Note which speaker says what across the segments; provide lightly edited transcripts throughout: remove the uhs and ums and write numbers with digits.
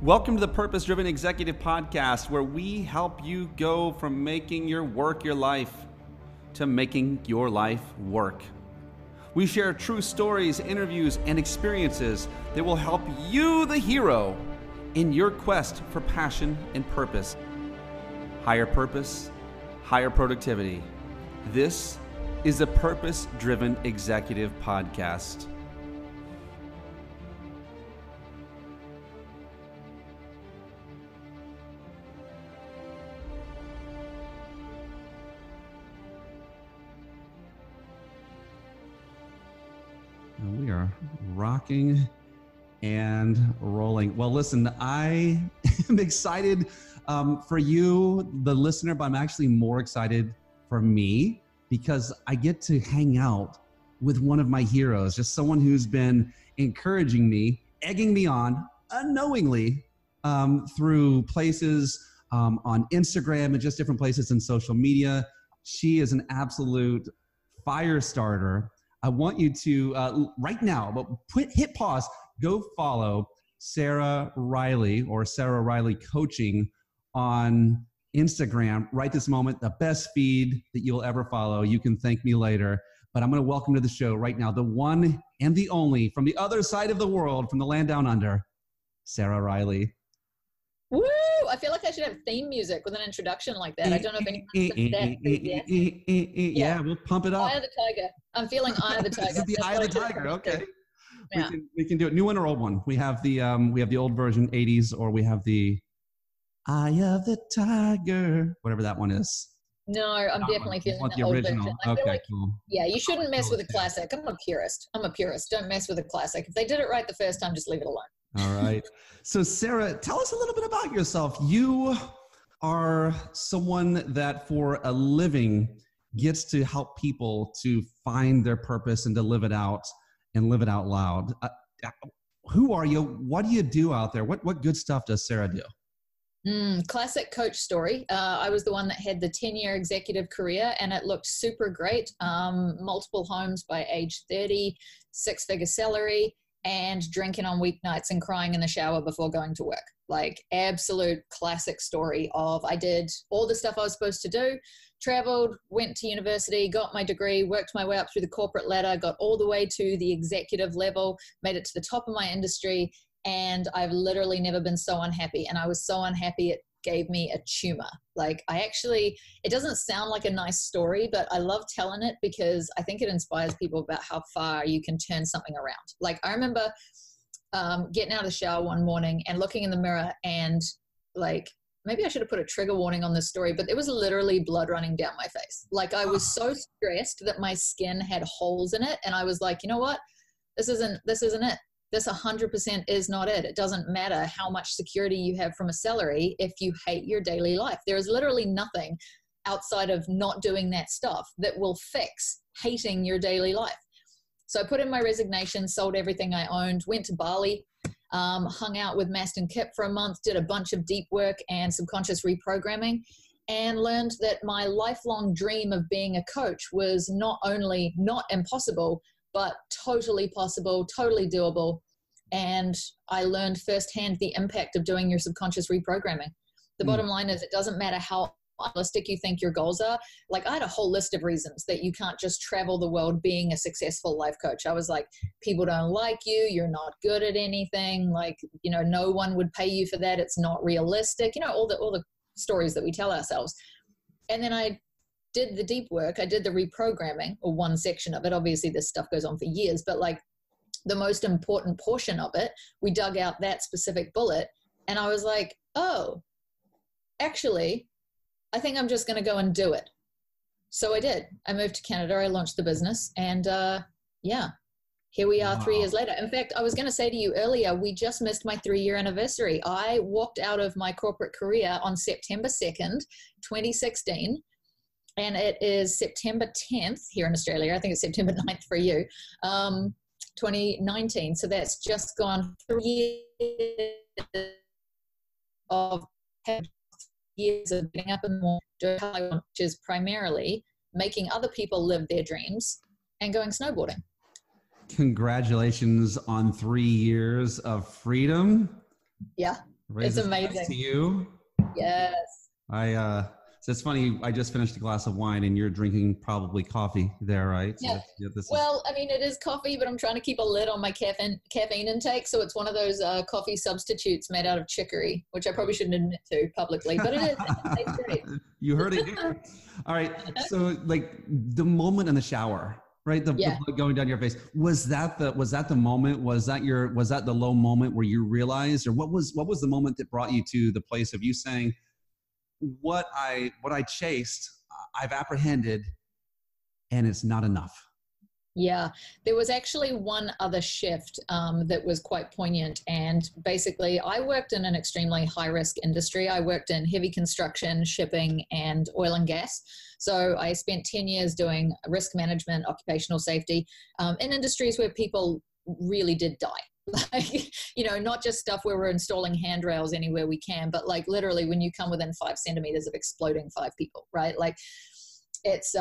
Speaker 1: Welcome to the Purpose Driven Executive Podcast, where we help you go from making your work your life to making your life work. We share true stories, interviews, and experiences that will help you, the hero, in your quest for passion and purpose. Higher purpose, higher productivity. This is the Purpose Driven Executive Podcast. We are rocking and rolling. Well, listen, I am excited for you, the listener, but I'm actually more excited for me because I get to hang out with one of my heroes, just someone who's been encouraging me, egging me on unknowingly through places on Instagram and just different places in social media. She is an absolute fire starter. I want you to, right now, hit pause, go follow Sarah Reilly or Sarah Reilly Coaching on Instagram right this moment. The best feed that you'll ever follow. You can thank me later. But I'm going to welcome to the show right now, the one and the only from the other side of the world, from the land down under, Sarah Reilly.
Speaker 2: Woo! I feel like I should have theme music with an introduction like that. I don't know if anyone
Speaker 1: Yeah, we'll pump it up.
Speaker 2: Eye of the Tiger. I'm feeling Eye of the Tiger.
Speaker 1: This is the Eye of the Tiger. Okay.
Speaker 2: Yeah.
Speaker 1: We can do it. New one or old one? We have the old version, 80s, or we have the Eye of the Tiger, whatever that one is.
Speaker 2: No, I'm definitely feeling
Speaker 1: the
Speaker 2: old
Speaker 1: original.
Speaker 2: version.
Speaker 1: Okay, cool.
Speaker 2: Yeah, you shouldn't mess with a classic. I'm a purist. Don't mess with a classic. If they did it right the first time, just leave it alone.
Speaker 1: All right. So Sarah, tell us a little bit about yourself. You are someone that for a living gets to help people to find their purpose and to live it out and live it out loud. Who are you? What do you do out there? What good stuff does Sarah do?
Speaker 2: Classic coach story. I was the one that had the 10-year executive career, and it looked super great. Multiple homes by age 30, 6-figure salary, and drinking on weeknights and crying in the shower before going to work. Like absolute classic story of I did all the stuff I was supposed to do, traveled, went to university, got my degree, worked my way up through the corporate ladder, got all the way to the executive level, made it to the top of my industry. And I've literally never been so unhappy. And I was so unhappy it gave me a tumor. Like it doesn't sound like a nice story, but I love telling it because I think it inspires people about how far you can turn something around. Like I remember getting out of the shower one morning and looking in the mirror and like, maybe I should have put a trigger warning on this story, but it was literally blood running down my face. Like I was so stressed that my skin had holes in it. And I was like, you know what? This isn't it. This 100% is not it. It doesn't matter how much security you have from a salary if you hate your daily life. There is literally nothing outside of not doing that stuff that will fix hating your daily life. So I put in my resignation, sold everything I owned, went to Bali, hung out with Master and Kip for a month, did a bunch of deep work and subconscious reprogramming, and learned that my lifelong dream of being a coach was not only not impossible, but totally possible, totally doable. And I learned firsthand the impact of doing your subconscious reprogramming. The bottom line is it doesn't matter how unrealistic you think your goals are. Like I had a whole list of reasons that you can't just travel the world being a successful life coach. I was like, people don't like you. You're not good at anything. Like, no one would pay you for that. It's not realistic. All the stories that we tell ourselves. And then I did the deep work. I did the reprogramming, or one section of it. Obviously this stuff goes on for years, but like the most important portion of it, we dug out that specific bullet. And I was like, oh, actually, I think I'm just going to go and do it. So I did. I moved to Canada. I launched the business and here we are 3 years later. In fact, I was going to say to you earlier, we just missed my 3-year anniversary. I walked out of my corporate career on September 2nd, 2016. And it is September 10th here in Australia. I think it's September 9th for you, 2019. So that's just gone 3 years of getting up in the morning, doing what I want, which is primarily making other people live their dreams and going snowboarding.
Speaker 1: Congratulations on 3 years of freedom.
Speaker 2: Yeah. It's
Speaker 1: Raises
Speaker 2: amazing.
Speaker 1: to you.
Speaker 2: Yes.
Speaker 1: So it's funny. I just finished a glass of wine, and you're drinking probably coffee there, right?
Speaker 2: Yeah.
Speaker 1: So
Speaker 2: Well, I mean, it is coffee, but I'm trying to keep a lid on my caffeine intake. So it's one of those coffee substitutes made out of chicory, which I probably shouldn't admit to publicly, but it is. It's great.
Speaker 1: You heard it here. All right. So like the moment in the shower, right? The blood going down your face. Was that the moment? Was that the low moment where you realized, or what was the moment that brought you to the place of you saying, what I chased, I've apprehended, and it's not enough?
Speaker 2: Yeah, there was actually one other shift that was quite poignant. And basically, I worked in an extremely high-risk industry. I worked in heavy construction, shipping, and oil and gas. So I spent 10 years doing risk management, occupational safety, in industries where people really did die. Like, not just stuff where we're installing handrails anywhere we can, but like literally when you come within 5 centimeters of exploding 5 people, right? Like it's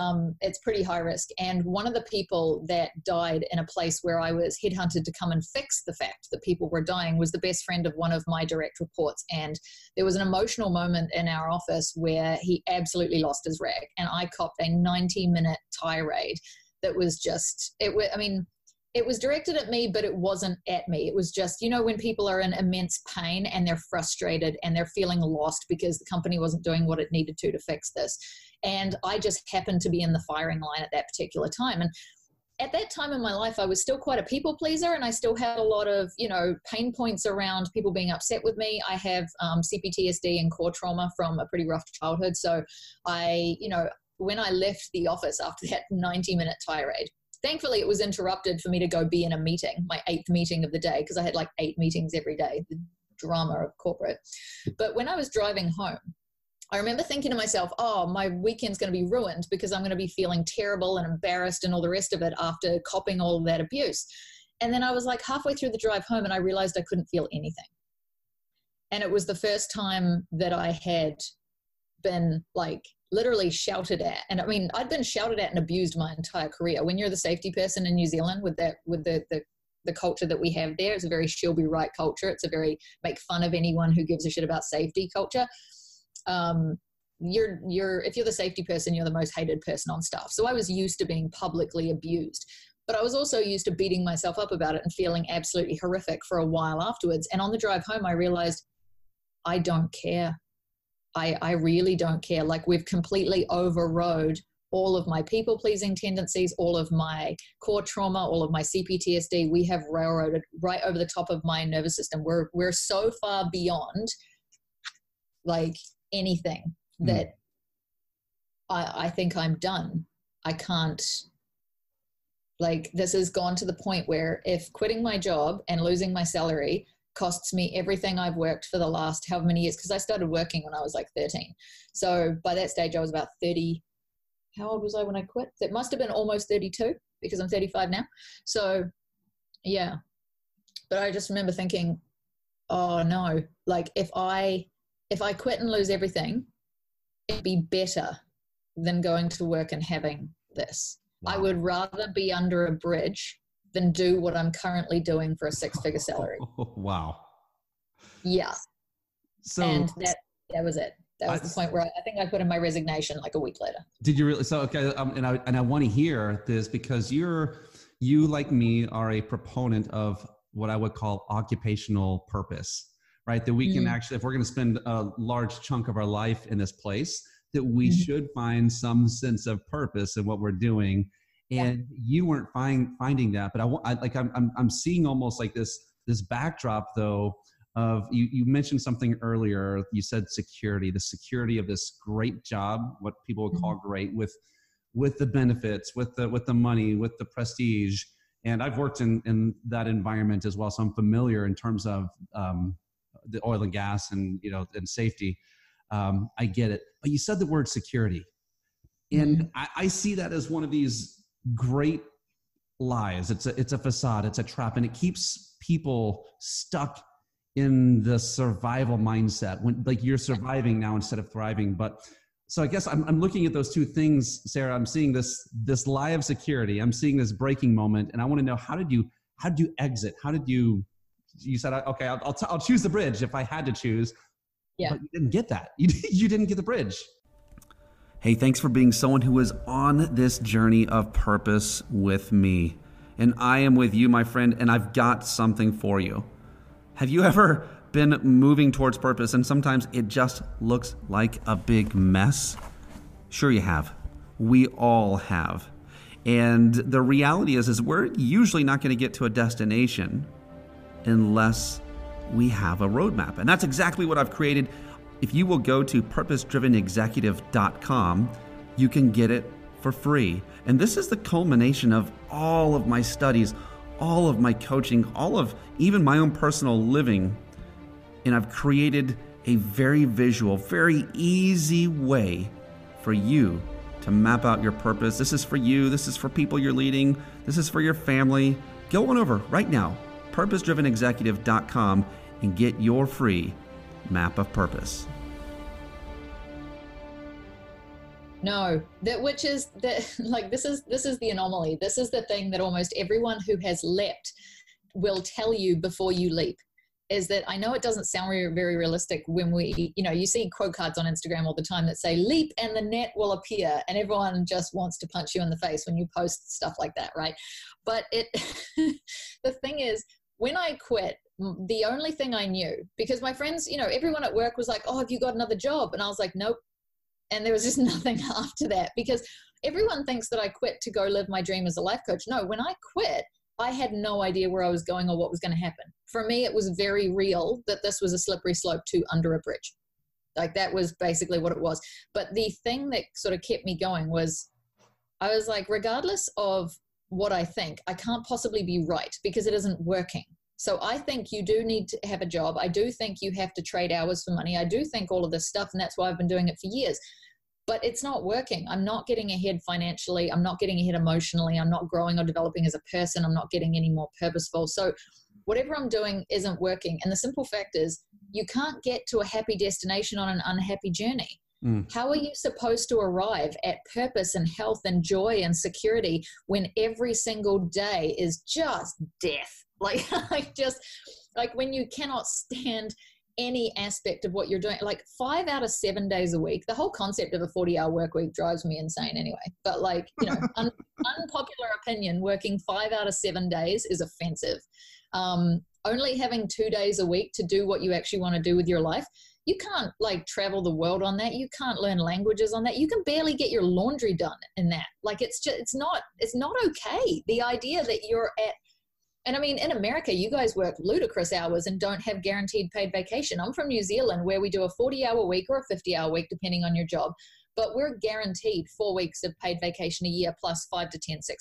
Speaker 2: pretty high risk. And one of the people that died in a place where I was headhunted to come and fix the fact that people were dying was the best friend of one of my direct reports. And there was an emotional moment in our office where he absolutely lost his rag. And I copped a 90-minute tirade that was just, it was directed at me, but it wasn't at me. It was just, when people are in immense pain and they're frustrated and they're feeling lost because the company wasn't doing what it needed to fix this. And I just happened to be in the firing line at that particular time. And at that time in my life, I was still quite a people pleaser, and I still had a lot of, pain points around people being upset with me. I have CPTSD and core trauma from a pretty rough childhood. So when I left the office after that 90-minute tirade, thankfully, it was interrupted for me to go be in a meeting, my 8th meeting of the day, because I had like 8 meetings every day, the drama of corporate. But when I was driving home, I remember thinking to myself, oh, my weekend's going to be ruined because I'm going to be feeling terrible and embarrassed and all the rest of it after copping all of that abuse. And then I was like halfway through the drive home and I realized I couldn't feel anything. And it was the first time that I had been like literally shouted at. And I mean, I'd been shouted at and abused my entire career. When you're the safety person in New Zealand with the culture that we have there, it's a very she'll be right culture. It's a very make fun of anyone who gives a shit about safety culture. If you're the safety person, you're the most hated person on staff. So I was used to being publicly abused, but I was also used to beating myself up about it and feeling absolutely horrific for a while afterwards. And on the drive home, I realized I don't care. I really don't care. Like, we've completely overrode all of my people-pleasing tendencies, all of my core trauma, all of my CPTSD. We have railroaded right over the top of my nervous system. We're so far beyond like anything that I think I'm done. I can't, like, this has gone to the point where if quitting my job and losing my salary costs me everything I've worked for the last however many years, because I started working when I was like 13. So by that stage, I was about 30. How old was I when I quit? It must have been almost 32 because I'm 35 now. So yeah. But I just remember thinking, oh no, like if I quit and lose everything, it'd be better than going to work and having this. Wow. I would rather be under a bridge than do what I'm currently doing for a 6-figure salary.
Speaker 1: Wow.
Speaker 2: Yeah.
Speaker 1: So,
Speaker 2: and that was it. That was the point where I think I put in my resignation like a week later.
Speaker 1: Did you really? So, okay. And I want to hear this because you like me are a proponent of what I would call occupational purpose, right? That we can actually, if we're going to spend a large chunk of our life in this place, that we should find some sense of purpose in what we're doing. And you weren't finding that, but I'm seeing almost like this backdrop though of you mentioned something earlier. You said security, the security of this great job, what people would call great, with the benefits, with the money, with the prestige. And I've worked in that environment as well, so I'm familiar in terms of the oil and gas and and safety. I get it, but you said the word security, and I see that as one of these great lies. It's a facade, it's a trap, and it keeps people stuck in the survival mindset when like you're surviving now instead of thriving. But so I guess I'm looking at those two things, Sarah. I'm seeing this lie of security. I'm seeing this breaking moment, and I want to know how did you exit? How did you you said, okay, I'll choose the bridge if I had to choose.
Speaker 2: Yeah.
Speaker 1: But you didn't get that. You didn't get the bridge. Hey, thanks for being someone who is on this journey of purpose with me. And I am with you, my friend, and I've got something for you. Have you ever been moving towards purpose and sometimes it just looks like a big mess? Sure you have. We all have. And the reality is we're usually not going to get to a destination unless we have a roadmap. And that's exactly what I've created. If you will go to purposedrivenexecutive.com, you can get it for free. And this is the culmination of all of my studies, all of my coaching, all of even my own personal living. And I've created a very visual, very easy way for you to map out your purpose. This is for you. This is for people you're leading. This is for your family. Go on over right now, purposedrivenexecutive.com, and get your free map of purpose.
Speaker 2: No, this is the anomaly. This is the thing that almost everyone who has leapt will tell you before you leap, is that I know it doesn't sound very, very realistic when you see quote cards on Instagram all the time that say leap and the net will appear, and everyone just wants to punch you in the face when you post stuff like that, right? But the thing is, when I quit, the only thing I knew, because my friends, everyone at work was like, oh, have you got another job? And I was like, nope. And there was just nothing after that, because everyone thinks that I quit to go live my dream as a life coach. No, when I quit, I had no idea where I was going or what was going to happen. For me, it was very real that this was a slippery slope to under a bridge. Like, that was basically what it was. But the thing that sort of kept me going was, I was like, regardless of what I think, I can't possibly be right because it isn't working. So I think you do need to have a job. I do think you have to trade hours for money. I do think all of this stuff, and that's why I've been doing it for years. But it's not working. I'm not getting ahead financially. I'm not getting ahead emotionally. I'm not growing or developing as a person. I'm not getting any more purposeful. So whatever I'm doing isn't working. And the simple fact is, you can't get to a happy destination on an unhappy journey. How are you supposed to arrive at purpose and health and joy and security when every single day is just death? Like when you cannot stand any aspect of what you're doing, like 5 out of 7 days a week. The whole concept of a 40-hour work week drives me insane anyway. But unpopular opinion, working 5 out of 7 days is offensive. Only having 2 days a week to do what you actually want to do with your life. You can't travel the world on that. You can't learn languages on that. You can barely get your laundry done in that. It's not okay. The idea that you're at, and I mean, in America, you guys work ludicrous hours and don't have guaranteed paid vacation. I'm from New Zealand, where we do a 40-hour week or a 50-hour week, depending on your job. But we're guaranteed 4 weeks of paid vacation a year plus 5 to 10 sick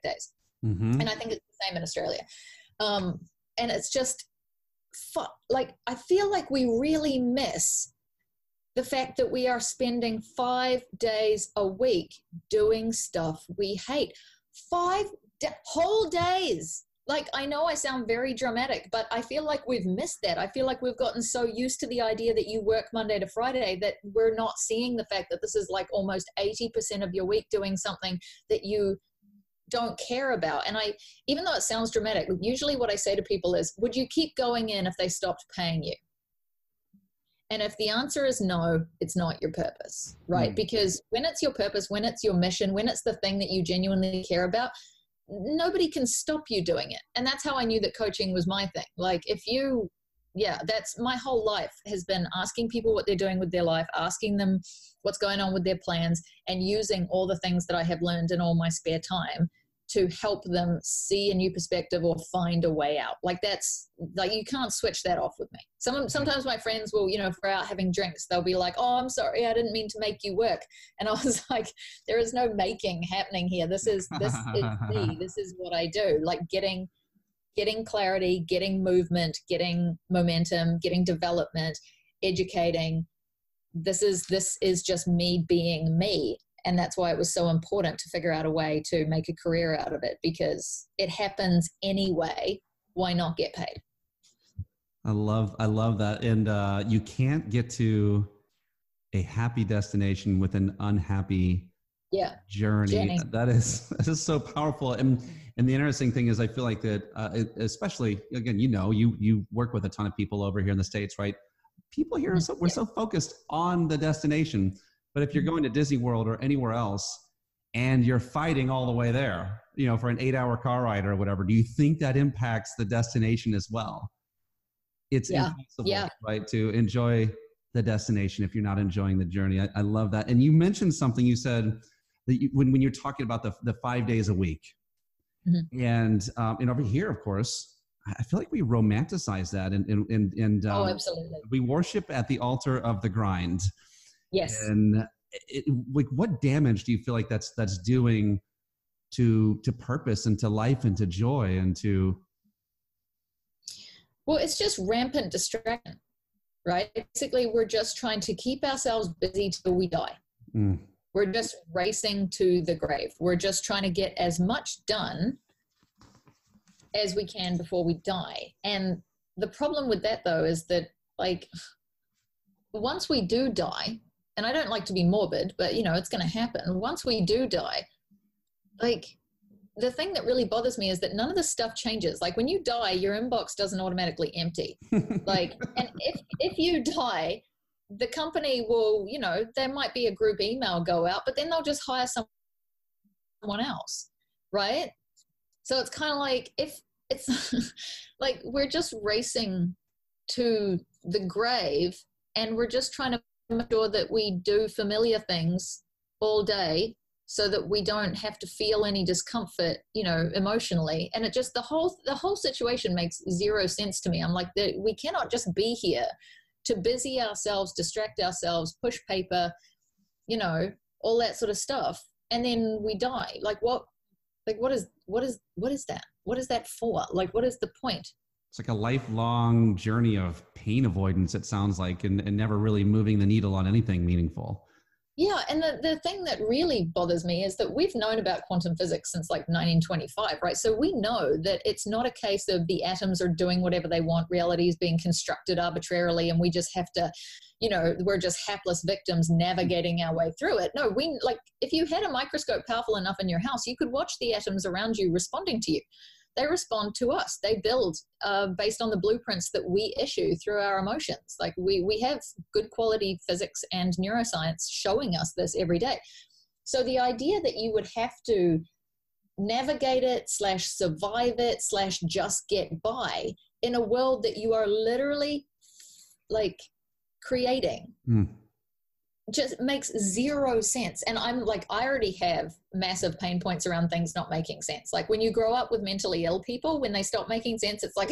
Speaker 2: days. Mm-hmm. And I think it's the same in Australia. And it's just, I feel like we really miss the fact that we are spending 5 days a week doing stuff we hate. 5 whole days. I know I sound very dramatic, but I feel like we've missed that. I feel like we've gotten so used to the idea that you work Monday to Friday that we're not seeing the fact that this is almost 80% of your week doing something that you don't care about. And even though it sounds dramatic, usually what I say to people is, would you keep going in if they stopped paying you? And if the answer is no, it's not your purpose, right? Because when it's your purpose, when it's your mission, when it's the thing that you genuinely care about, nobody can stop you doing it. And that's how I knew that coaching was my thing. That's my whole life has been asking people what they're doing with their life, asking them what's going on with their plans, and using all the things that I have learned in all my spare time to help them see a new perspective or find a way out. You can't switch that off with me. Sometimes my friends will, if we're out having drinks, they'll be like, oh, I'm sorry, I didn't mean to make you work. And I was like, there is no making happening here. This is me. This is what I do. Getting clarity, getting movement, getting momentum, getting development, educating. This is just me being me. And that's why it was so important to figure out a way to make a career out of it, because it happens anyway. Why not get paid?
Speaker 1: I love that. And you can't get to a happy destination with an unhappy journey. That is so powerful. And And the interesting thing is I feel like that, especially again, you work with a ton of people over here in the States, right? People here, we're so focused on the destination, but if you're going to Disney World or anywhere else and you're fighting all the way there, for an 8-hour car ride or whatever, do you think that impacts the destination as well? It's impossible, right, to enjoy the destination if you're not enjoying the journey. I love that. And you mentioned something, you said that when you're talking about the 5 days a week, and over here, of course, I feel like we romanticize that, and
Speaker 2: absolutely,
Speaker 1: we worship at the altar of the grind.
Speaker 2: Yes.
Speaker 1: And what damage do you feel like that's doing to purpose and to life and to joy and to?
Speaker 2: Well, it's just rampant distraction, right? Basically, we're just trying to keep ourselves busy till we die. We're just racing to the grave. We're just trying to get as much done as we can before we die. And the problem with that, though, is that, like, once we do die, and I don't like to be morbid, but, it's going to happen. Once we do die, like, the thing that really bothers me is that none of this stuff changes. Like, when you die, your inbox doesn't automatically empty. Like, and if you die, the company will, there might be a group email go out, but then they'll just hire someone else, right? So it's kind of like, if it's like we're just racing to the grave, and we're just trying to make sure that we do familiar things all day so that we don't have to feel any discomfort, emotionally. And it just, the whole situation makes zero sense to me. I'm like, we cannot just be here to busy ourselves, distract ourselves, push paper, all that sort of stuff, and then we die. Like, what is that? What is that for? Like, what is the point?
Speaker 1: It's like a lifelong journey of pain avoidance, it sounds like, and never really moving the needle on anything meaningful.
Speaker 2: Yeah, and the thing that really bothers me is that we've known about quantum physics since like 1925, right? So we know that it's not a case of the atoms are doing whatever they want, reality is being constructed arbitrarily, and we just have to, we're just hapless victims navigating our way through it. No, if you had a microscope powerful enough in your house, you could watch the atoms around you responding to you. They respond to us. They build based on the blueprints that we issue through our emotions. Like, we have good quality physics and neuroscience showing us this every day. So the idea that you would have to navigate it / survive it / just get by in a world that you are literally like creating just makes zero sense. And I'm like, I already have massive pain points around things not making sense. Like, when you grow up with mentally ill people, when they stop making sense, it's like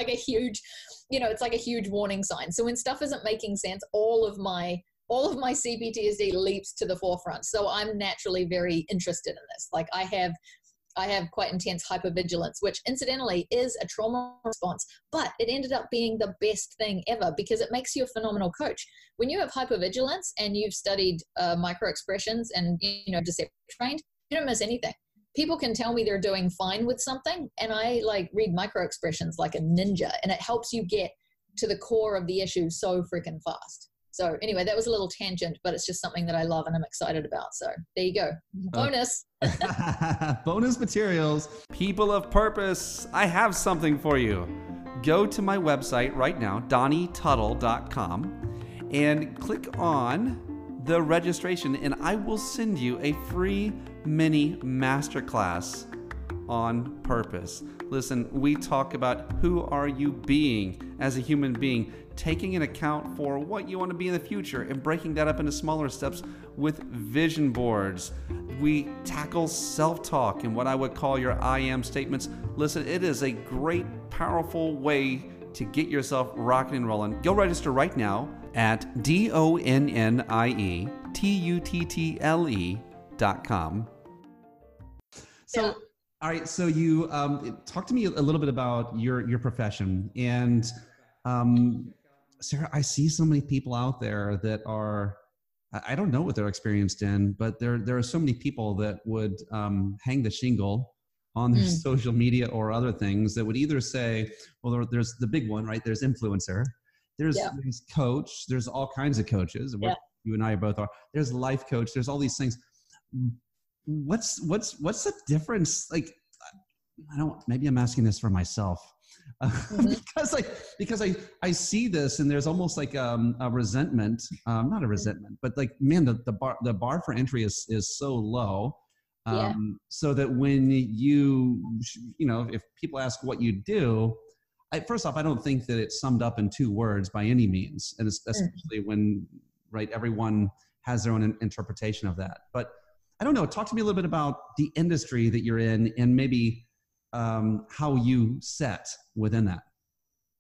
Speaker 2: a huge, it's like a huge warning sign. So when stuff isn't making sense, all of my CPTSD leaps to the forefront. So I'm naturally very interested in this. Like, I have quite intense hypervigilance, which incidentally is a trauma response, but it ended up being the best thing ever because it makes you a phenomenal coach. When you have hypervigilance and you've studied micro expressions and, deception trained, you don't miss anything. People can tell me they're doing fine with something, and I read micro expressions like a ninja, and it helps you get to the core of the issue so freaking fast. So anyway, that was a little tangent, but it's just something that I love and I'm excited about. So there you go. Bonus.
Speaker 1: Bonus materials.
Speaker 3: People of purpose, I have something for you. Go to my website right now, DonnieTuttle.com, and click on the registration, and I will send you a free mini masterclass on purpose. Listen, we talk about who are you being as a human being, taking an account for what you want to be in the future and breaking that up into smaller steps with vision boards. We tackle self-talk and what I would call your I am statements. Listen, it is a great, powerful way to get yourself rocking and rolling. Go register right now at DonnieTuttle.com.
Speaker 1: So, all right. So you talk to me a little bit about your profession, and Sarah, I see so many people out there that are, I don't know what they're experienced in, but there are so many people that would hang the shingle on their social media or other things that would either say, well, there's the big one, right? There's influencer, there's coach, there's all kinds of coaches. You and I both are. There's life coach. There's all these things. What's the difference? Like, maybe I'm asking this for myself. Because I see this, and there's almost like a resentment, not a resentment, but like, man, the bar for entry is so low. So that when if people ask what you do, first off, I don't think that it's summed up in 2 words by any means. And especially when, right, everyone has their own interpretation of that. But I don't know, talk to me a little bit about the industry that you're in, and maybe how you set within that.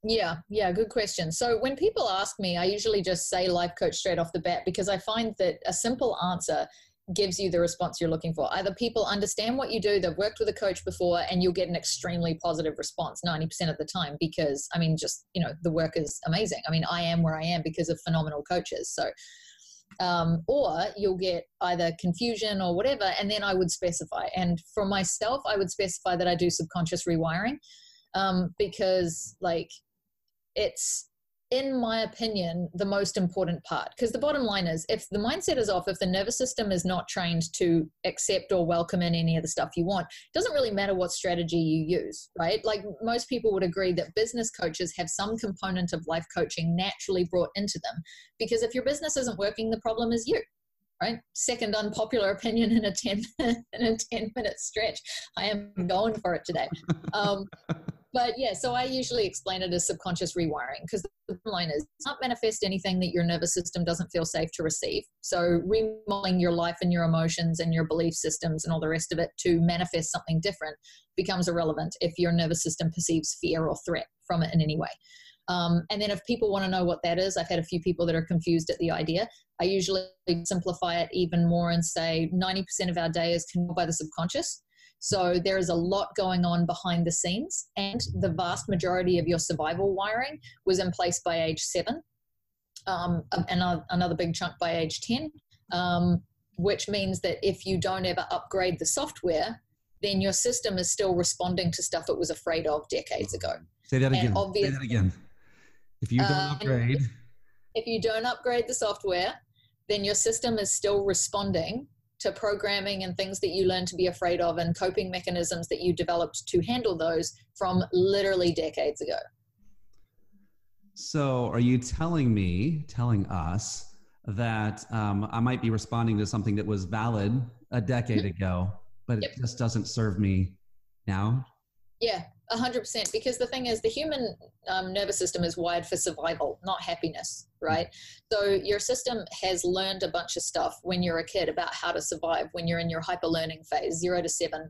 Speaker 2: Yeah, good question. So when people ask me, I usually just say life coach straight off the bat, because I find that a simple answer gives you the response you're looking for. Either people understand what you do, they've worked with a coach before, and you'll get an extremely positive response 90% of the time, because the work is amazing. I am where I am because of phenomenal coaches. So or you'll get either confusion or whatever, and then I would specify. And for myself, I would specify that I do subconscious rewiring, because it's, in my opinion, the most important part. Because the bottom line is, if the mindset is off, if the nervous system is not trained to accept or welcome in any of the stuff you want, it doesn't really matter what strategy you use, right? Like, most people would agree that business coaches have some component of life coaching naturally brought into them, because if your business isn't working, the problem is you, right? Second unpopular opinion in a 10-minute stretch. I am going for it today. But yeah, so I usually explain it as subconscious rewiring, because the bottom line is, not manifest anything that your nervous system doesn't feel safe to receive. So remodeling your life and your emotions and your belief systems and all the rest of it to manifest something different becomes irrelevant if your nervous system perceives fear or threat from it in any way. And then if people want to know what that is, I've had a few people that are confused at the idea. I usually simplify it even more and say 90% of our day is controlled by the subconscious. So there is a lot going on behind the scenes, and the vast majority of your survival wiring was in place by age 7, and another big chunk by age 10, which means that if you don't ever upgrade the software, then your system is still responding to stuff it was afraid of decades ago.
Speaker 1: Say that again. If you don't upgrade.
Speaker 2: If you don't upgrade the software, then your system is still responding to programming and things that you learned to be afraid of, and coping mechanisms that you developed to handle those from literally decades ago.
Speaker 1: So are you telling us that I might be responding to something that was valid a decade ago, but it just doesn't serve me now?
Speaker 2: Yeah, 100%. Because the thing is, the human nervous system is wired for survival, not happiness, right? So your system has learned a bunch of stuff when you're a kid about how to survive when you're in your hyper learning phase. 0 to 7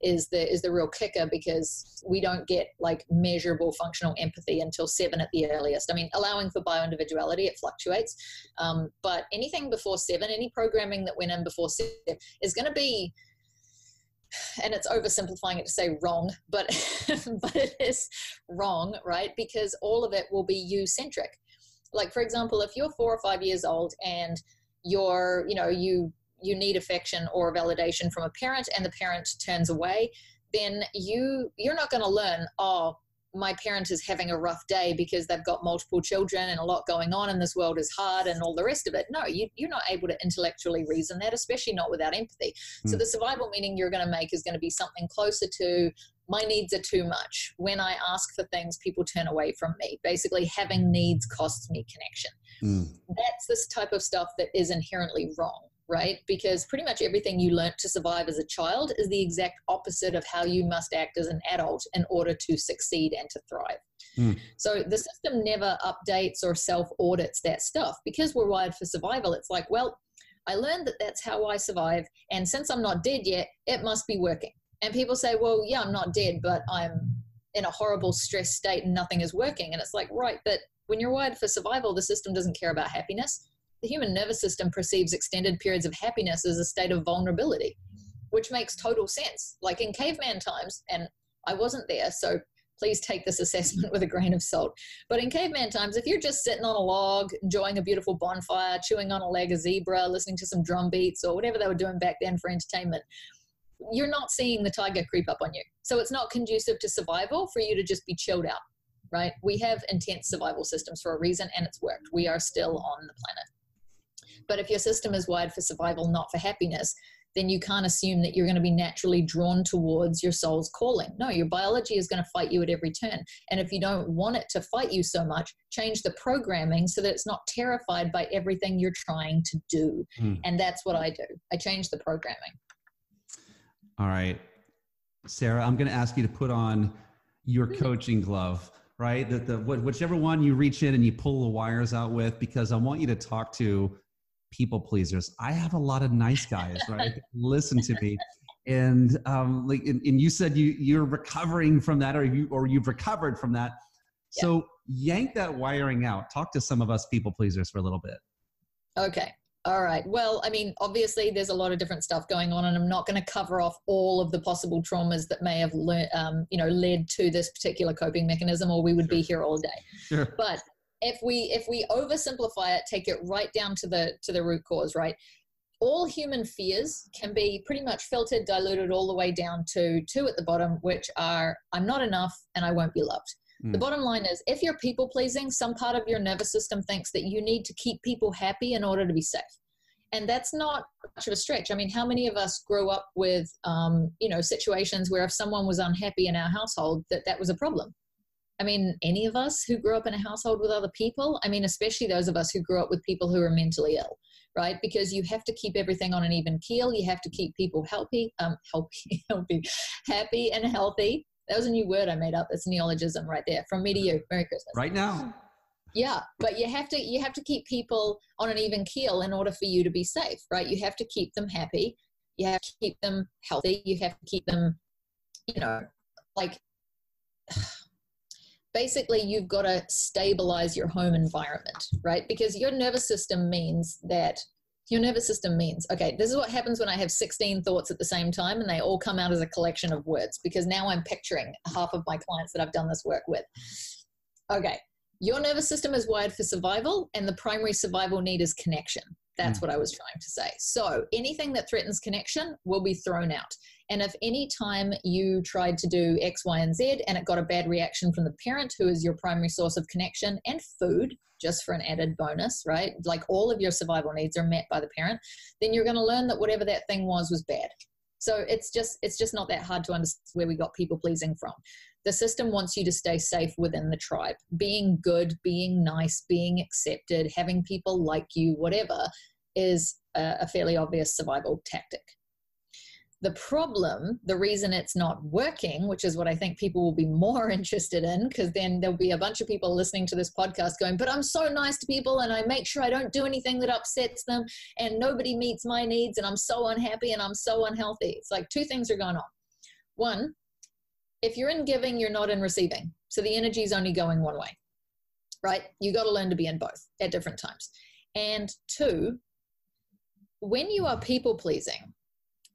Speaker 2: is the real kicker, because we don't get like measurable functional empathy until 7 at the earliest. Allowing for bio-individuality, it fluctuates. But anything before 7, any programming that went in before 7 is going to be, and it's oversimplifying it to say wrong, but it is wrong, right? Because all of it will be you-centric. Like, for example, if you're 4 or 5 years old and you need affection or validation from a parent, and the parent turns away, then you're not going to learn, oh, my parent is having a rough day because they've got multiple children and a lot going on and this world is hard and all the rest of it. No, you're not able to intellectually reason that, especially not without empathy. So the survival meaning you're going to make is going to be something closer to, my needs are too much. When I ask for things, people turn away from me. Basically, having needs costs me connection. That's this type of stuff that is inherently wrong, right? Because pretty much everything you learnt to survive as a child is the exact opposite of how you must act as an adult in order to succeed and to thrive. So the system never updates or self-audits that stuff, because we're wired for survival. It's like, well, I learned that that's how I survive, and since I'm not dead yet, it must be working. And people say, well, yeah, I'm not dead, but I'm in a horrible stress state and nothing is working. And it's like, right, but when you're wired for survival, the system doesn't care about happiness. The human nervous system perceives extended periods of happiness as a state of vulnerability, which makes total sense. Like in caveman times, and I wasn't there, so please take this assessment with a grain of salt. But in caveman times, if you're just sitting on a log, enjoying a beautiful bonfire, chewing on a leg of zebra, listening to some drum beats or whatever they were doing back then for entertainment, you're not seeing the tiger creep up on you. So it's not conducive to survival for you to just be chilled out, right? We have intense survival systems for a reason, and it's worked. We are still on the planet. But if your system is wired for survival, not for happiness, then you can't assume that you're going to be naturally drawn towards your soul's calling. No, your biology is going to fight you at every turn. And if you don't want it to fight you so much, change the programming so that it's not terrified by everything you're trying to do. And that's what I do. I change the programming.
Speaker 1: All right, Sarah, I'm going to ask you to put on your coaching glove, right? Whichever one you reach in and you pull the wires out with, because I want you to talk to people pleasers. I have a lot of nice guys, right? Listen to me. And and you said you're recovering from that, or you've recovered from that. Yeah. So yank that wiring out. Talk to some of us people pleasers for a little bit.
Speaker 2: Okay. All right. Well, I mean, obviously there's a lot of different stuff going on, and I'm not going to cover off all of the possible traumas that may have led to this particular coping mechanism, or we would be here all day.
Speaker 1: Sure.
Speaker 2: But if we oversimplify it, take it right down to the root cause, right? All human fears can be pretty much filtered, diluted all the way down to two at the bottom, which are I'm not enough and I won't be loved. The bottom line is, if you're people pleasing, some part of your nervous system thinks that you need to keep people happy in order to be safe. And that's not much of a stretch. I mean, how many of us grew up with, situations where if someone was unhappy in our household, that was a problem? I mean, any of us who grew up in a household with other people, I mean, especially those of us who grew up with people who are mentally ill, right? Because you have to keep everything on an even keel. You have to keep people happy and healthy. That was a new word I made up. It's neologism right there. From me to you. Merry Christmas.
Speaker 1: Right now.
Speaker 2: Yeah, but you have to keep people on an even keel in order for you to be safe, right? You have to keep them happy. You have to keep them healthy. You have to keep them, basically you've got to stabilize your home environment, right? Because your nervous system means, okay, this is what happens when I have 16 thoughts at the same time and they all come out as a collection of words, because now I'm picturing half of my clients that I've done this work with. Okay, your nervous system is wired for survival, and the primary survival need is connection. That's what I was trying to say. So anything that threatens connection will be thrown out. And if any time you tried to do X, Y, and Z and it got a bad reaction from the parent, who is your primary source of connection, and food, just for an added bonus, right? Like all of your survival needs are met by the parent, then you're going to learn that whatever that thing was bad. So it's just not that hard to understand where we got people pleasing from. The system wants you to stay safe within the tribe. Being good, being nice, being accepted, having people like you, whatever, is a fairly obvious survival tactic. The problem, the reason it's not working, which is what I think people will be more interested in, because then there'll be a bunch of people listening to this podcast going, but I'm so nice to people and I make sure I don't do anything that upsets them and nobody meets my needs and I'm so unhappy and I'm so unhealthy. It's like two things are going on. One, if you're in giving, you're not in receiving. So the energy is only going one way, right? You got to learn to be in both at different times. And two, when you are people pleasing,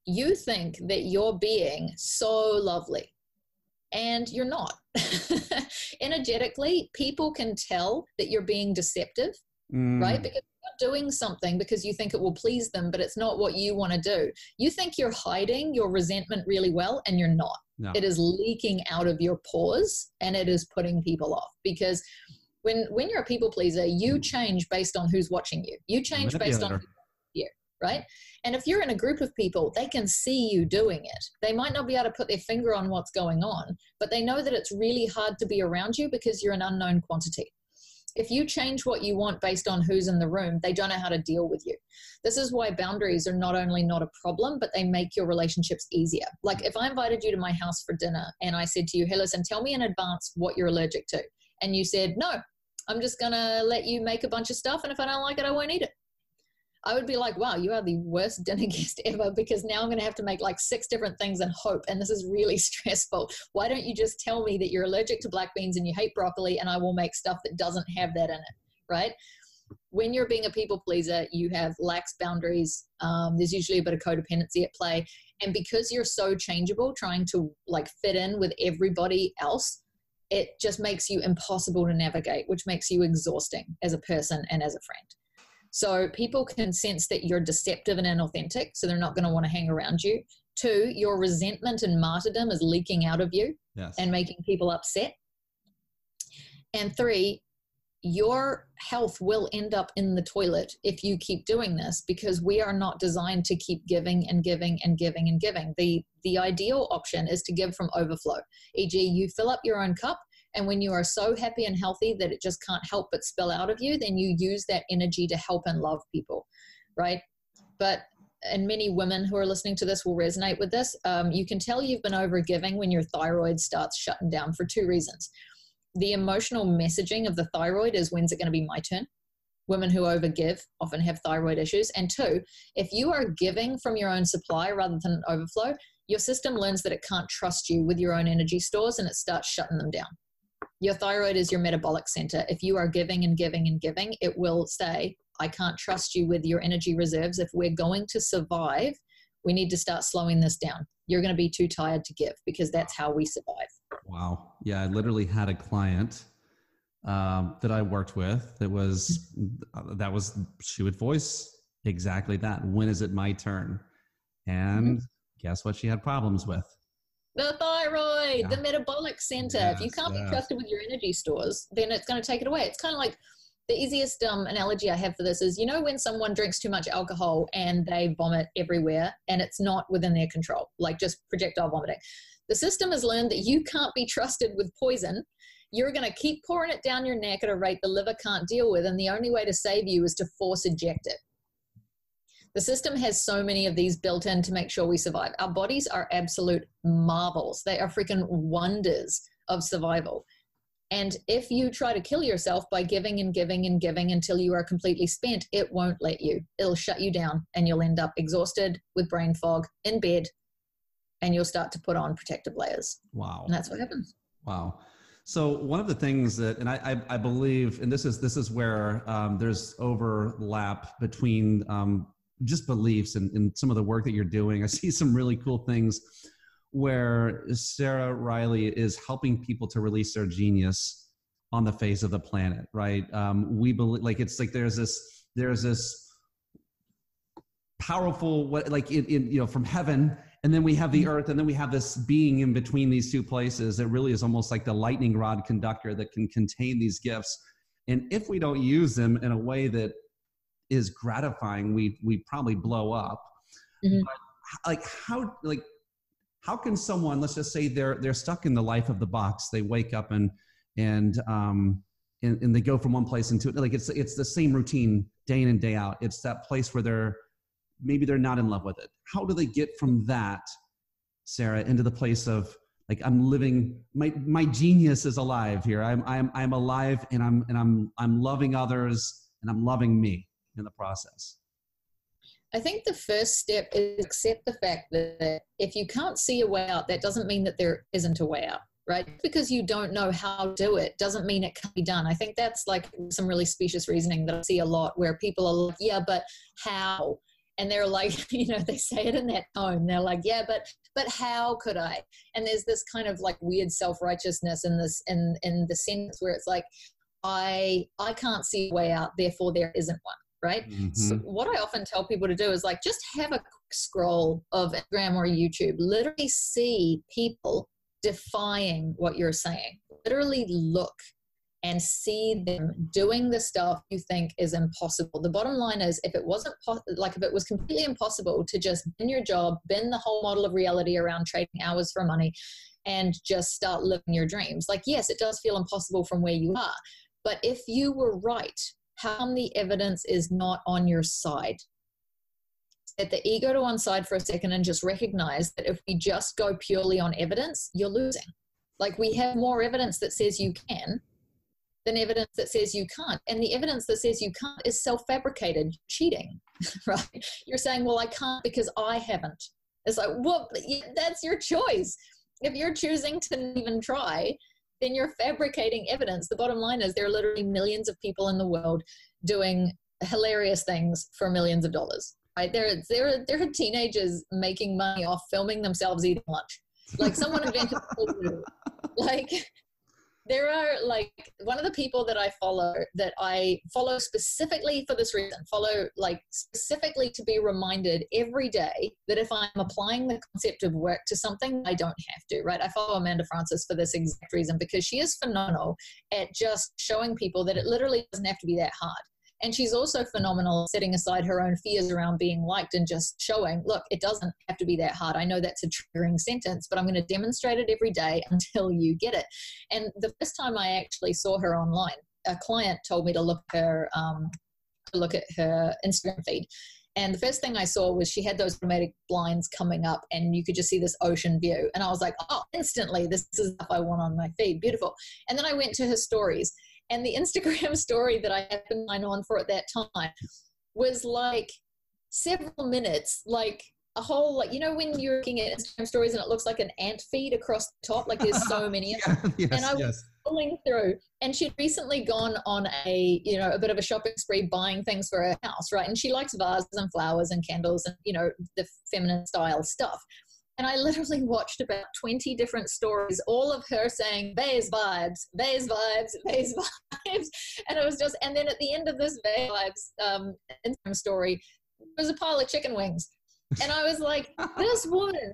Speaker 2: you think that you're being so lovely, and you're not. Energetically, people can tell that you're being deceptive, right? Because you're doing something because you think it will please them, but it's not what you want to do. You think you're hiding your resentment really well, and you're not. No. It is leaking out of your pores, and it is putting people off. Because when you're a people pleaser, you change based on who's watching you. You change based on you, right? And if you're in a group of people, they can see you doing it. They might not be able to put their finger on what's going on, but they know that it's really hard to be around you because you're an unknown quantity. If you change what you want based on who's in the room, they don't know how to deal with you. This is why boundaries are not only not a problem, but they make your relationships easier. Like if I invited you to my house for dinner and I said to you, hey, listen, tell me in advance what you're allergic to. And you said, no, I'm just going to let you make a bunch of stuff. And if I don't like it, I won't eat it. I would be like, wow, you are the worst dinner guest ever, because now I'm going to have to make like 6 different things and hope. And this is really stressful. Why don't you just tell me that you're allergic to black beans and you hate broccoli, and I will make stuff that doesn't have that in it, right? When you're being a people pleaser, you have lax boundaries. There's usually a bit of codependency at play. And because you're so changeable, trying to like fit in with everybody else, it just makes you impossible to navigate, which makes you exhausting as a person and as a friend. So people can sense that you're deceptive and inauthentic, so they're not going to want to hang around you. 2, your resentment and martyrdom is leaking out of you and making people upset. And 3, your health will end up in the toilet if you keep doing this, because we are not designed to keep giving and giving and giving and giving. The ideal option is to give from overflow. E.g., you fill up your own cup, and when you are so happy and healthy that it just can't help but spill out of you, then you use that energy to help and love people, right? But, and many women who are listening to this will resonate with this. You can tell you've been overgiving when your thyroid starts shutting down for two reasons. The emotional messaging of the thyroid is, when's it going to be my turn? Women who overgive often have thyroid issues. And two, if you are giving from your own supply rather than overflow, your system learns that it can't trust you with your own energy stores, and it starts shutting them down. Your thyroid is your metabolic center. If you are giving and giving and giving, it will say, I can't trust you with your energy reserves. If we're going to survive, we need to start slowing this down. You're going to be too tired to give, because that's how we survive.
Speaker 1: Wow. Yeah, I literally had a client that I worked with she would voice exactly that. When is it my turn? And guess what she had problems with?
Speaker 2: The thyroid, the metabolic center.
Speaker 1: Yes,
Speaker 2: if you can't be trusted with your energy stores, then it's going to take it away. It's kind of like, the easiest analogy I have for this is, when someone drinks too much alcohol and they vomit everywhere and it's not within their control, like just projectile vomiting. The system has learned that you can't be trusted with poison. You're going to keep pouring it down your neck at a rate the liver can't deal with, and the only way to save you is to force eject it. The system has so many of these built in to make sure we survive. Our bodies are absolute marvels. They are freaking wonders of survival. And if you try to kill yourself by giving and giving and giving until you are completely spent, it won't let you. It'll shut you down, and you'll end up exhausted with brain fog in bed, and you'll start to put on protective layers.
Speaker 1: Wow.
Speaker 2: And that's what happens.
Speaker 1: Wow. So one of the things that, and I believe, and this is where there's overlap between just beliefs and some of the work that you're doing. I see some really cool things where Sarah Reilly is helping people to release their genius on the face of the planet, right? We believe, like, it's like there's this powerful, like in from heaven, and then we have the earth, and then we have this being in between these two places that really is almost like the lightning rod conductor that can contain these gifts. And if we don't use them in a way that is gratifying, we probably blow up. Mm-hmm. But how can someone, let's just say they're stuck in the life of the box. They wake up and they go from one place into it. Like it's the same routine day in and day out. It's that place where maybe they're not in love with it. How do they get from that, Sarah, into the place of, like, I'm living, my genius is alive here. I'm alive, and I'm loving others, and I'm loving me in the process?
Speaker 2: I think the first step is accept the fact that if you can't see a way out, that doesn't mean that there isn't a way out, right? Because you don't know how to do it doesn't mean it can't be done. I think that's like some really specious reasoning that I see a lot, where people are like, yeah, but how? And they're like, they say it in that tone. They're like, yeah, but how could I? And there's this kind of like weird self-righteousness in this, in the sentence where it's like, I can't see a way out, therefore there isn't one. Right? Mm-hmm. So what I often tell people to do is, like, just have a quick scroll of Instagram or YouTube. Literally see people defying what you're saying. Literally look and see them doing the stuff you think is impossible. The bottom line is, if it wasn't if it was completely impossible to just bin your job, bin the whole model of reality around trading hours for money, and just start living your dreams. Like, yes, it does feel impossible from where you are, but if you were right, how come the evidence is not on your side? Set the ego to one side for a second and just recognize that if we just go purely on evidence, you're losing. Like, we have more evidence that says you can than evidence that says you can't. And the evidence that says you can't is self-fabricated cheating, right? You're saying, well, I can't because I haven't. It's like, well, that's your choice. If you're choosing to even try, then you're fabricating evidence. The bottom line is, there are literally millions of people in the world doing hilarious things for millions of dollars. Right? There are teenagers making money off filming themselves eating lunch. Like, someone invented like, there are like one of the people that I follow specifically for this reason, like specifically to be reminded every day that if I'm applying the concept of work to something, I don't have to, right? I follow Amanda Francis for this exact reason, because she is phenomenal at just showing people that it literally doesn't have to be that hard. And she's also phenomenal at setting aside her own fears around being liked and just showing, look, it doesn't have to be that hard. I know that's a triggering sentence, but I'm going to demonstrate it every day until you get it. And the first time I actually saw her online, a client told me to look at her Instagram feed. And the first thing I saw was she had those automatic blinds coming up and you could just see this ocean view. And I was like, oh, instantly, this is stuff I want on my feed. Beautiful. And then I went to her stories. And the Instagram story that I happened to sign on for at that time was like several minutes, like a whole, like, you know, when you're looking at Instagram stories and it looks like an ant feed across the top, like there's so many of them.
Speaker 1: Yes,
Speaker 2: and I was scrolling through, and she'd recently gone on a bit of a shopping spree buying things for her house, right? And she likes vases and flowers and candles and, you know, the feminine style stuff. And I literally watched about 20 different stories, all of her saying, vase vibes, vase vibes, vase vibes. And it was just, and then at the end of this vase vibes Instagram story, there was a pile of chicken wings. And I was like, this woman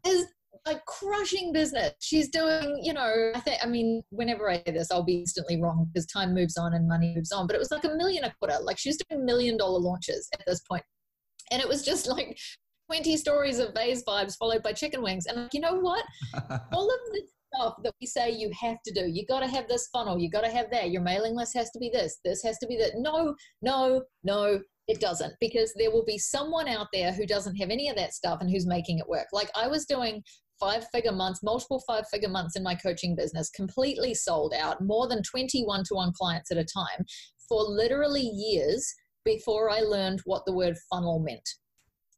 Speaker 2: is like crushing business. She's doing, you know, I mean, whenever I say this, I'll be instantly wrong because time moves on and money moves on. But it was like $1 million a quarter. Like she was doing $1 million launches at this point. And it was just like 20 stories of vase vibes followed by chicken wings. And you know what? All of the stuff that we say you have to do, you got to have this funnel, you got to have that, your mailing list has to be this has to be that. No, it doesn't, because there will be someone out there who doesn't have any of that stuff and who's making it work. Like I was doing 5-figure months, multiple 5-figure months in my coaching business, completely sold out, more than 20 one-to-one clients at a time for literally years before I learned what the word funnel meant.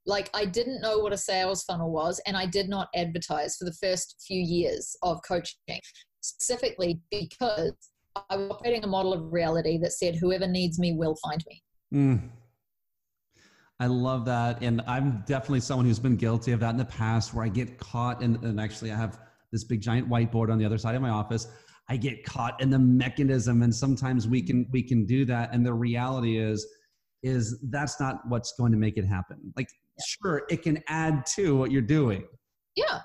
Speaker 2: Like I didn't know what a sales funnel was, and I did not advertise for the first few years of coaching, specifically because I was operating a model of reality that said whoever needs me will find me.
Speaker 1: I love that. And I'm definitely someone who's been guilty of that in the past, where I get caught and actually I have this big giant whiteboard on the other side of my office. I get caught in the mechanism, and sometimes we can do that. And the reality is that's not what's going to make it happen. Like, sure, it can add to what you're doing.
Speaker 2: Yeah.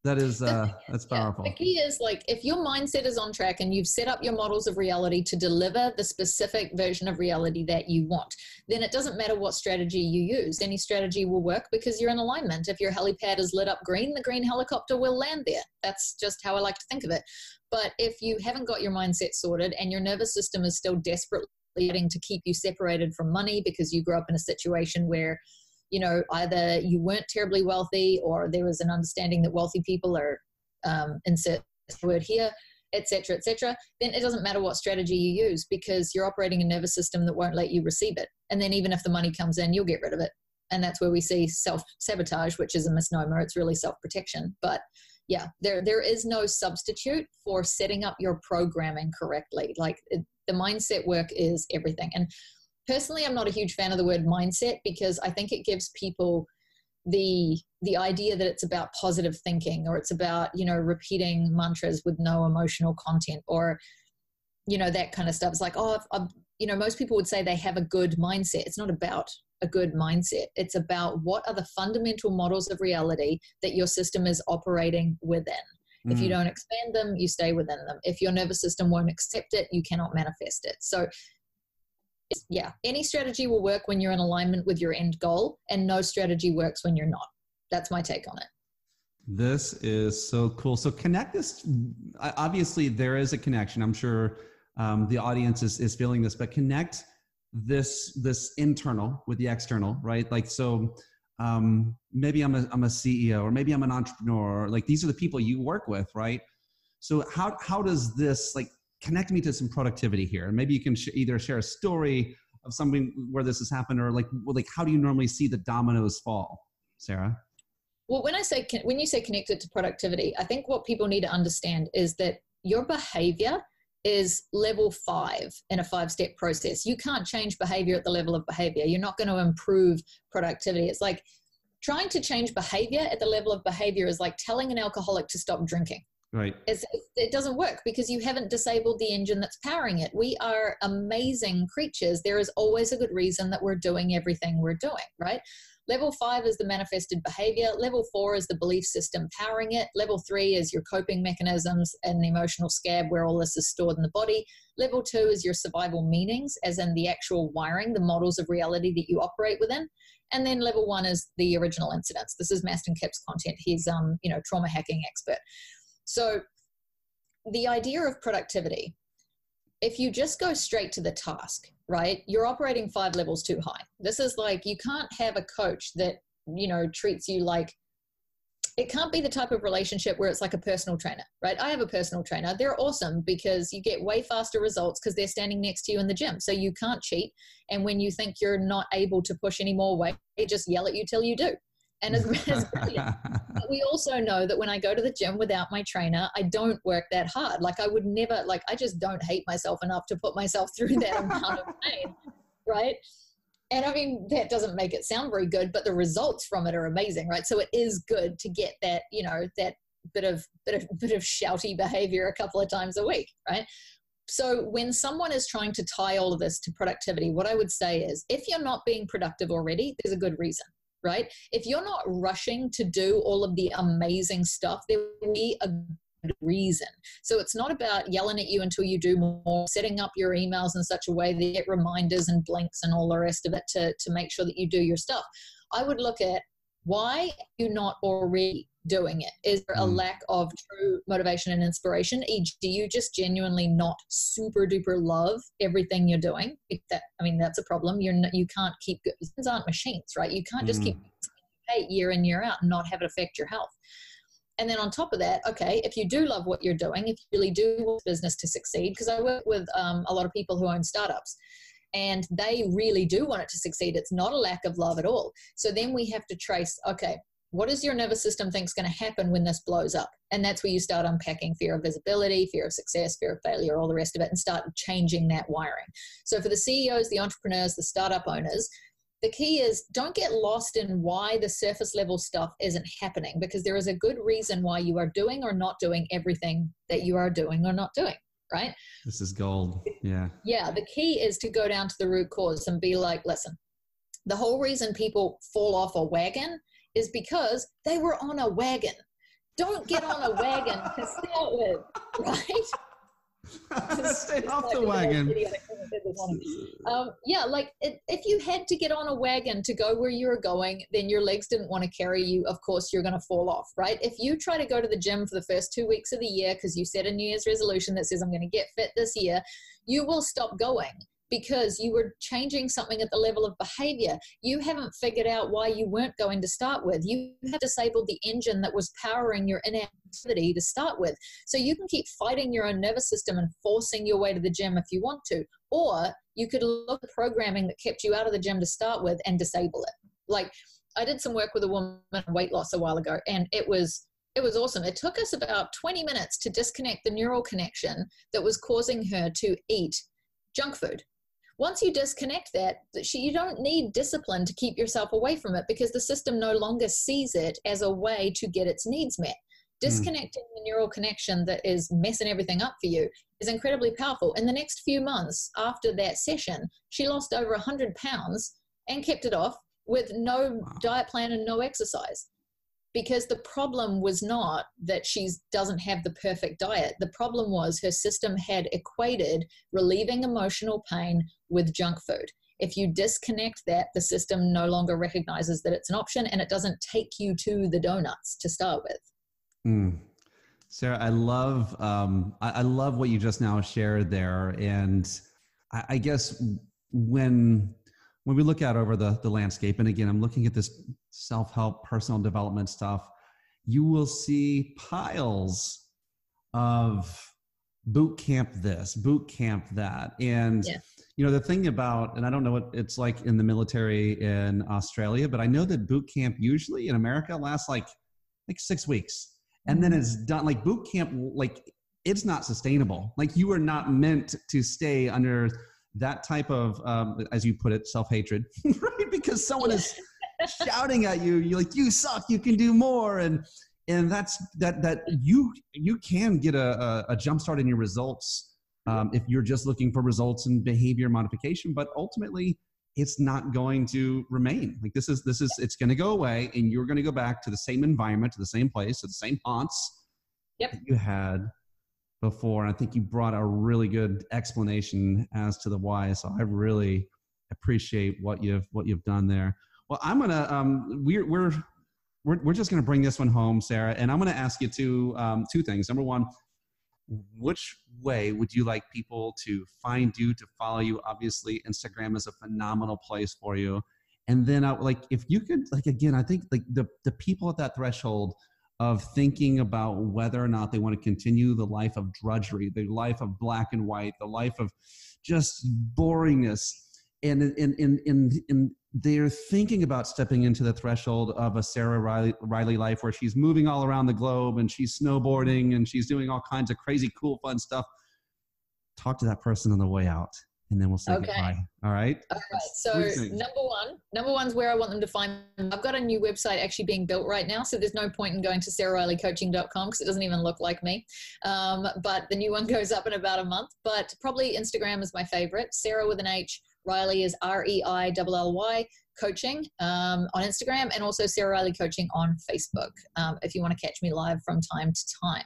Speaker 1: That is, that's powerful.
Speaker 2: The key is, like, if your mindset is on track and you've set up your models of reality to deliver the specific version of reality that you want, then it doesn't matter what strategy you use. Any strategy will work because you're in alignment. If your helipad is lit up green, the green helicopter will land there. That's just how I like to think of it. But if you haven't got your mindset sorted and your nervous system is still desperately fighting to keep you separated from money because you grew up in a situation where, you know, either you weren't terribly wealthy or there was an understanding that wealthy people are, insert the word here, et cetera, then it doesn't matter what strategy you use because you're operating a nervous system that won't let you receive it. And then even if the money comes in, you'll get rid of it. And that's where we see self-sabotage, which is a misnomer. It's really self-protection. But yeah, there is no substitute for setting up your programming correctly. Like the mindset work is everything. And personally, I'm not a huge fan of the word mindset because I think it gives people the idea that it's about positive thinking, or it's about, you know, repeating mantras with no emotional content, or, you know, that kind of stuff. It's like, oh, you know, most people would say they have a good mindset. It's not about a good mindset. It's about what are the fundamental models of reality that your system is operating within. If you don't expand them, you stay within them. If your nervous system won't accept it, you cannot manifest it. So yeah, any strategy will work when you're in alignment with your end goal, and no strategy works when you're not. That's my take on it.
Speaker 1: This is so cool. So connect this. Obviously, there is a connection. I'm sure the audience is feeling this, but connect this internal with the external, right? Like, so maybe I'm a CEO, or maybe I'm an entrepreneur, or like these are the people you work with, right? So how does this like connect me to some productivity here? And maybe you can either share a story of something where this has happened, or like how do you normally see the dominoes fall, Sarah?
Speaker 2: Well, when you say connected to productivity, I think what people need to understand is that your behavior is level 5 in a 5-step process. You can't change behavior at the level of behavior. You're not going to improve productivity. It's like trying to change behavior at the level of behavior is like telling an alcoholic to stop drinking.
Speaker 1: Right.
Speaker 2: It doesn't work because you haven't disabled the engine that's powering it. We are amazing creatures. There is always a good reason that we're doing everything we're doing, right? Level 5 is the manifested behavior. Level 4 is the belief system powering it. Level 3 is your coping mechanisms and the emotional scab where all this is stored in the body. Level 2 is your survival meanings, as in the actual wiring, the models of reality that you operate within. And then level 1 is the original incidents. This is Maston Kipp's content. He's, trauma hacking expert. So the idea of productivity, if you just go straight to the task, right, you're operating 5 levels too high. This is like, you can't have a coach that, treats you like, it can't be the type of relationship where it's like a personal trainer, right? I have a personal trainer. They're awesome because you get way faster results because they're standing next to you in the gym. So you can't cheat. And when you think you're not able to push any more weight, they just yell at you till you do. And it's brilliant. But we also know that when I go to the gym without my trainer, I don't work that hard. Like I would never, I just don't hate myself enough to put myself through that amount of pain, right? And I mean, that doesn't make it sound very good, but the results from it are amazing, right? So it is good to get that, that bit of shouty behavior a couple of times a week, right? So when someone is trying to tie all of this to productivity, what I would say is, if you're not being productive already, there's a good reason. Right? If you're not rushing to do all of the amazing stuff, there will be a good reason. So it's not about yelling at you until you do more, setting up your emails in such a way that you get reminders and blinks and all the rest of it to make sure that you do your stuff. I would look at, why are you not already doing it? Is there a lack of true motivation and inspiration? E.g., do you just genuinely not super duper love everything you're doing? That's a problem. You can't keep, these aren't machines, right? You can't just keep year in, year out and not have it affect your health. And then on top of that, okay, if you do love what you're doing, if you really do want business to succeed, because I work with a lot of people who own startups, and they really do want it to succeed. It's not a lack of love at all. So then we have to trace, okay, what does your nervous system think is going to happen when this blows up? And that's where you start unpacking fear of visibility, fear of success, fear of failure, all the rest of it, and start changing that wiring. So for the CEOs, the entrepreneurs, the startup owners, the key is, don't get lost in why the surface level stuff isn't happening, because there is a good reason why you are doing or not doing everything that you are doing or not doing. Right?
Speaker 1: This is gold. Yeah.
Speaker 2: Yeah. The key is to go down to the root cause and be like, listen, the whole reason people fall off a wagon is because they were on a wagon. Don't get on a wagon to start with, right?
Speaker 1: Stay off the wagon.
Speaker 2: If you had to get on a wagon to go where you were going, then your legs didn't want to carry you. Of course, you're going to fall off, right? If you try to go to the gym for the first 2 weeks of the year because you set a New Year's resolution that says, I'm going to get fit this year, you will stop going because you were changing something at the level of behavior. You haven't figured out why you weren't going to start with. You have disabled the engine that was powering your inactivity to start with. So you can keep fighting your own nervous system and forcing your way to the gym if you want to. Or you could look at programming that kept you out of the gym to start with and disable it. Like, I did some work with a woman on weight loss a while ago, and it was awesome. It took us about 20 minutes to disconnect the neural connection that was causing her to eat junk food. Once you disconnect that, you don't need discipline to keep yourself away from it, because the system no longer sees it as a way to get its needs met. Disconnecting the neural connection that is messing everything up for you is incredibly powerful. In the next few months after that session, she lost over 100 pounds and kept it off with no diet plan and no exercise. Because the problem was not that she doesn't have the perfect diet. The problem was her system had equated relieving emotional pain with junk food. If you disconnect that, the system no longer recognizes that it's an option, and it doesn't take you to the donuts to start with.
Speaker 1: Sarah, I love what you just now shared there. And I guess when we look out over the landscape, and again, I'm looking at this self-help, personal development stuff, you will see piles of boot camp this, boot camp that. And, the thing about, and I don't know what it's like in the military in Australia, but I know that boot camp usually in America lasts like 6 weeks. And then it's done. Like boot camp, it's not sustainable. Like, you are not meant to stay under that type of, as you put it, self-hatred, right? Because someone is shouting at you. You're like, you suck, you can do more. And And that's that you can get a jump start in your results if you're just looking for results in behavior modification, but ultimately it's not going to remain. Like this is it's going to go away, and you're going to go back to the same environment, to the same place, to the same haunts that you had before. And I think you brought a really good explanation as to the why. So I really appreciate what you've done there. Well, I'm gonna we're just gonna bring this one home, Sarah, and I'm gonna ask you two things. Number one, which way would you like people to find you, to follow you? Obviously, Instagram is a phenomenal place for you. And then like if you could, like, again, I think like the people at that threshold of thinking about whether or not they want to continue the life of drudgery, the life of black and white, the life of just boringness, and they're thinking about stepping into the threshold of a Sarah Reilly life where she's moving all around the globe and she's snowboarding and she's doing all kinds of crazy, cool, fun stuff. Talk to that person on the way out, and then we'll say goodbye. All right?
Speaker 2: All right. So number one's where I want them to find me. I've got a new website actually being built right now, so there's no point in going to sarahreillycoaching.com because it doesn't even look like me. But the new one goes up in about a month. But probably Instagram is my favorite. Sarah with an H. Reilly is Reilly coaching on Instagram, and also Sarah Reilly coaching on Facebook if you want to catch me live from time to time.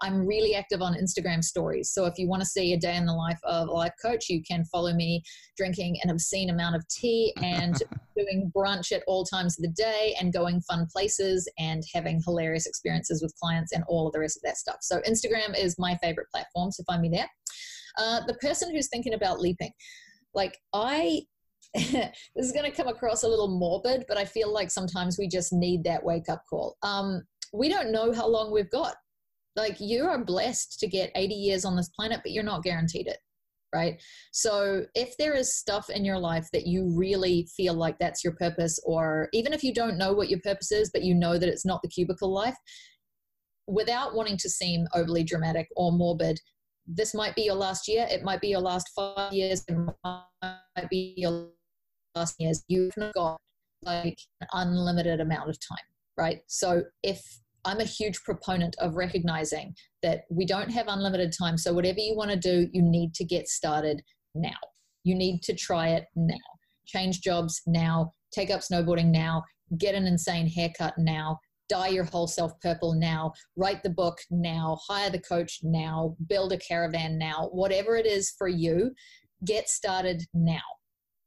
Speaker 2: I'm really active on Instagram stories, so if you want to see a day in the life of a life coach, you can follow me drinking an obscene amount of tea and doing brunch at all times of the day and going fun places and having hilarious experiences with clients and all of the rest of that stuff. So Instagram is my favorite platform, so find me there. The person who's thinking about leaping, like this is going to come across a little morbid, but I feel like sometimes we just need that wake up call. We don't know how long we've got. Like, you are blessed to get 80 years on this planet, but you're not guaranteed it, right? So if there is stuff in your life that you really feel like that's your purpose, or even if you don't know what your purpose is, but you know that it's not the cubicle life, without wanting to seem overly dramatic or morbid, this might be your last year. It might be your last 5 years. It might be your last years. You've got like an unlimited amount of time, right? So if I'm a huge proponent of recognizing that we don't have unlimited time. So whatever you want to do, you need to get started now. You need to try it now. Change jobs now. Take up snowboarding now. Get an insane haircut now. Dye your whole self purple now, write the book now, hire the coach now, build a caravan now, whatever it is for you, get started now.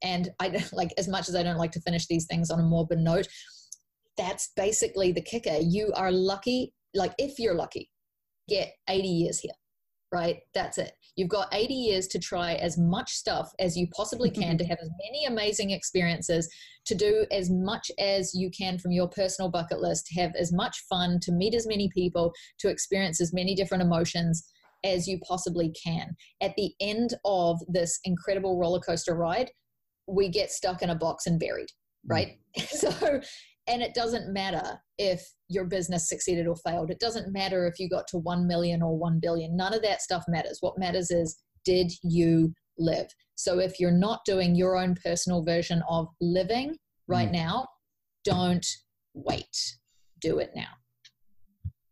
Speaker 2: And I like, as much as I don't like to finish these things on a morbid note, that's basically the kicker. You are lucky, like if you're lucky, get 80 years here, right? That's it. You've got 80 years to try as much stuff as you possibly can, to have as many amazing experiences, to do as much as you can from your personal bucket list, to have as much fun, to meet as many people, to experience as many different emotions as you possibly can. At the end of this incredible roller coaster ride, we get stuck in a box and buried, right? So, and it doesn't matter if your business succeeded or failed. It doesn't matter if you got to 1 million or 1 billion. None of that stuff matters. What matters is, did you live? So if you're not doing your own personal version of living right now, don't wait. Do it now.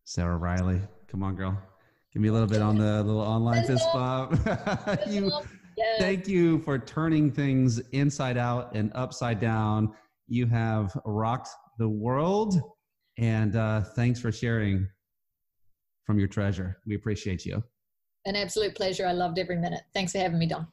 Speaker 1: Sarah Reilly, come on, girl. Give me a little bit on the little online fist bump. Thank you for turning things inside out and upside down. You have rocked the world, and thanks for sharing from your treasure. We appreciate you.
Speaker 2: An absolute pleasure. I loved every minute. Thanks for having me, Don.